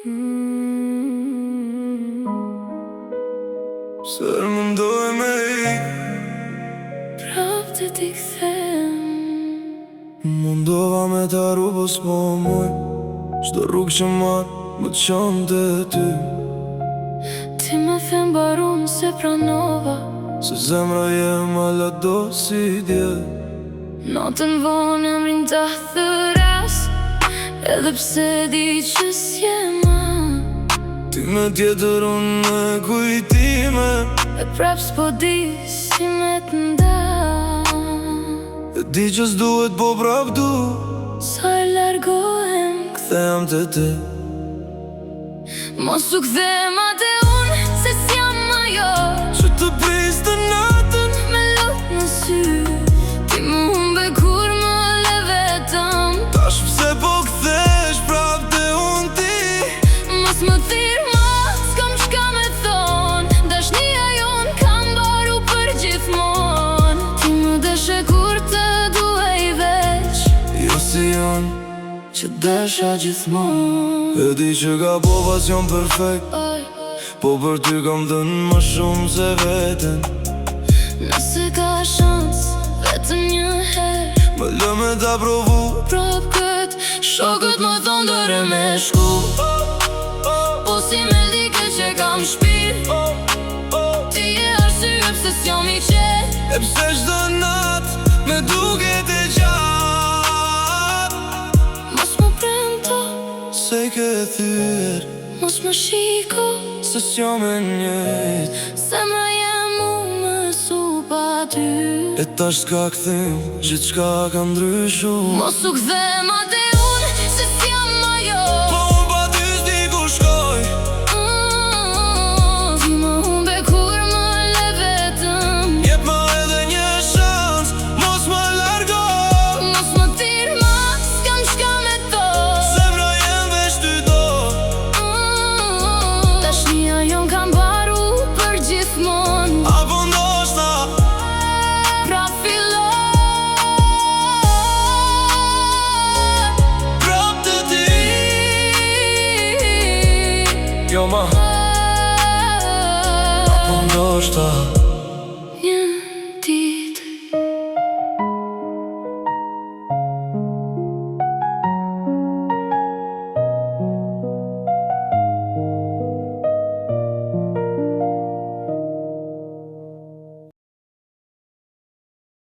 Sër mundoj me ik Prap të t'i kthem. Mundova me t'arru po s'po muj Çdo rrugë që marrë më qonë të ty Ti me them barun se pranova Se zemra jem ala do si dje Natën vonë e mrin të thëras Edhe pse di që s'jema Ti me tjetër unë me kujtime E prap s'po di si me t'nda E di që s'duhet po prap du Sa e largohem Kthehem të ti Mos u kthem atë unë se s'jam ajo Që të pris të natën Me lot në sy Ti më humbe kur më le vetëm Tash pse po kthesh prap të unë ti Mos më thirr ma, s'kam shka me thon Dashnia jon kam baru për gjithmon Ti më deshe kur të duhej veç Jo si jon Që desha gjithmon E di që ka po pasion perfekt Po për ty kam dënë më shumë se veten Nëse ka shans, vetëm një her Më lë me ta provu Prap kët, shokët më thonë dore me shku Po si me dike që kam shpir Ti e arsye pse s'jam i qet E pse çdo nat me duket e gjatë Mos më premto, Se i ke thyer mos më shiko Se s'jo me njët Zemra jem u më su pa ty E tash s'ka këthim Gjithçka ka ndryshu Mos u kthem atë unë se s'jam ajo Po unë pa ty s'di ku shkoj Ti më humbe kur më le vetëm Jep ma edhe një shans Mos më largo Mos më thirr ma, s'kam shka me thon Zemra jem veç ty do Dashnia jon kam baru për gjithmon Apo ndoshta Prap filloj Prap të ti Jo ma Apo ndoshta